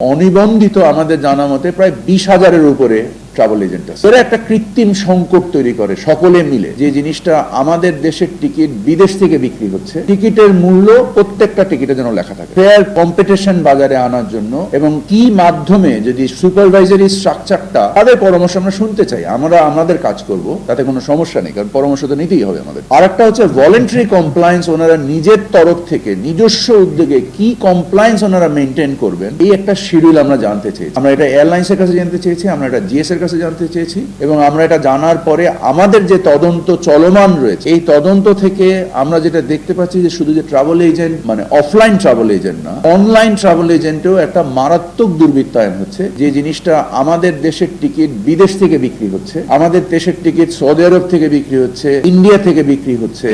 অনিবন্ধিত আমাদের জানা মতে প্রায় 20,000-এর উপরে ট্রাভেল এজেন্ট আছে। এরা একটা কৃত্রিম সংকট তৈরি করে সকলে মিলে, যে জিনিসটা আমাদের দেশের টিকিট বিদেশ থেকে বিক্রি হচ্ছে, টিকিটের মূল্য প্রত্যেকটা টিকিটে যেন লেখা থাকে, ফেয়ার কম্পিটিশন বাজারে আনার জন্য। এবং কি মাধ্যমে যদি সুপারভাইজারি স্ট্রাকচারটা, তাদের পরামর্শ আমরা শুনতে চাই, আমরা আমাদের কাজ করব, তাতে কোনো সমস্যা নেই, কারণ পরামর্শ তো নিতেই হবে আমাদের। আর একটা হচ্ছে ভলেন্টারি কমপ্লায়েন্স, ওনারা নিজের তরফ থেকে নিজস্ব উদ্যোগে কি কমপ্লায়েন্স ওনারা মেনটেন করবেন, এই একটা শিডিউল আমরা জানতে চেয়েছি। আমরা এটা এয়ারলাইন্সের কাছে জানতে চেয়েছি, আমরা এটা জিএস এর কাছে জানতে চেয়েছি, এবং আমরা এটা জানার পরে আমাদের যে তদন্ত চলমান রয়েছে, এই তদন্ত থেকে আমরা যেটা দেখতে পাচ্ছি যে শুধু যে ট্রাভেল এজেন্ট, মানে অফলাইন ট্রাভেল এজেন্ট না, অনলাইন ট্রাভেল এজেন্টেও একটা মারাত্মক দুর্বৃত্তায়ন হচ্ছে। যে জিনিসটা আমাদের দেশের টিকিট বিদেশ থেকে বিক্রি হচ্ছে, আমাদের দেশের টিকিট সৌদি আরব থেকে বিক্রি হচ্ছে, ইন্ডিয়া থেকে বিক্রি হচ্ছে,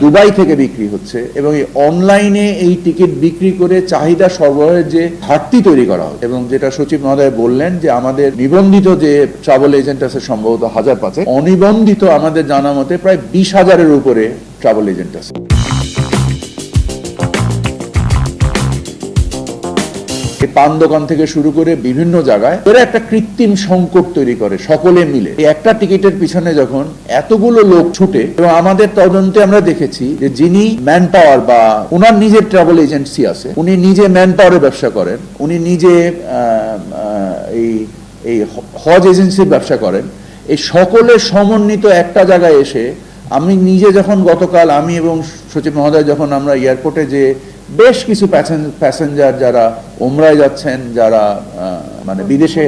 দুবাই থেকে বিক্রি হচ্ছে, এবং এই অনলাইনে এই টিকিট বিক্রি করে চাহিদা সরবরাহের যে ঘাটতি তৈরি করা হয়। এবং যেটা সচিব মহোদয় বললেন যে আমাদের নিবন্ধিত যে ট্রাভেল এজেন্ট আছে সম্ভবত 1,005, অনিবন্ধিত আমাদের জানা মতে প্রায় 20,000-এর উপরে ট্রাভেল এজেন্ট আছে। পান দোকান থেকে শুরু করে বিভিন্ন জায়গায় এরা একটা কৃত্রিম সংকট তৈরি করে সকলে মিলে। একটা টিকিটের পিছনে যখন এতগুলো লোক ছুটে, এবং আমাদের তদন্তে আমরা দেখেছি যে যিনি ম্যান পাওয়ার বা ওনার নিজের ট্রাভেল এজেন্সি আছে, উনি নিজে ম্যান পাওয়ারের ব্যবসা করেন, উনি নিজে এই হজ এজেন্সির ব্যবসা করেন, এই সকলের সমন্বিত একটা জায়গায় এসে, আমি নিজে যখন গতকাল আমি এবং সচিব মহোদয় যখন আমরা এয়ারপোর্টে যে বেশ কিছু প্যাসেঞ্জার যারা ওমরায় যাচ্ছেন, যারা মানে বিদেশে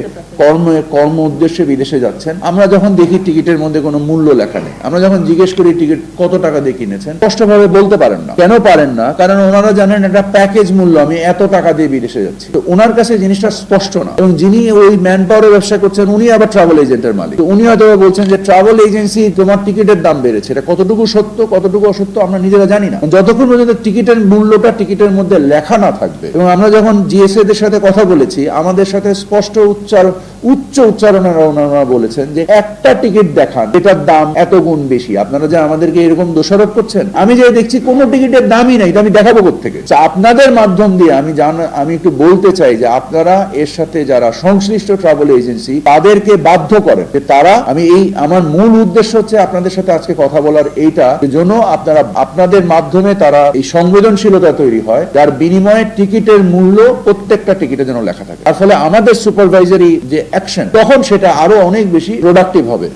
কর্ম উদ্দেশ্যে বিদেশে যাচ্ছেন, আমরা যখন দেখি টিকিটের মধ্যে কোনো মূল্য লেখা নেই, আমরা যখন জিজ্ঞেস করি টিকিট কত টাকা দিয়ে কিনেছেন, স্পষ্টভাবে বলতে পারেন না। কেন পারেন না? কারণ ওনারা জানেন একটা প্যাকেজ মূল্য, আমি এত টাকা দিয়ে বিদেশে যাচ্ছি। তো ওনার কাছে জিনিসটা স্পষ্ট না। এবং যিনি ওই ম্যান পাওয়ারের ব্যবসা করছেন, উনি আবার ট্রাভেল এজেন্টের মালিক। উনি হয়তো বলছেন যে ট্রাভেল এজেন্সি তোমার টিকিটের দাম বেড়েছে। এটা কতটুকু সত্য কতটুকু অসত্য আমরা নিজেরা জানি না, যতক্ষণ পর্যন্ত টিকিটের মূল্যটা টিকিটের মধ্যে লেখা না থাকবে। এবং আমরা যখন জিএসএ দের সাথে কথা বলেছি, আমাদের সাথে স্পষ্ট উচ্চ উচ্চারণে ওনারা বলেছেন যে একটা টিকিট দেখান এটার দাম এত গুণ বেশি, আপনারা যে আমাদেরকে এরকম দোষারোপ করছেন, আমি যে দেখছি কোনো টিকিটের দামই নাই, এটা আমি দেখাবো কোত্থেকে? আপনাদের মাধ্যম দিয়ে আমি একটু বলতে চাই যে আপনারা এর সাথে যারা সংশ্লিষ্ট ট্রাভেল এজেন্সি, তাদেরকে বাধ্য করেন যে তারা, আমার মূল উদ্দেশ্য হচ্ছে আপনাদের সাথে আজকে কথা বলার, এইটা জন্য আপনাদের মাধ্যমে তারা এই সংবেদনশীলতা তৈরি হয়, যার বিনিময়ে টিকিটের মূল্য প্রত্যেকটা টিকিটে যেন লেখা থাকে। তার ফলে আমাদের সুপারভাইজারি যে অ্যাকশন, তখন সেটা আরো অনেক বেশি প্রোডাক্টিভ হবে।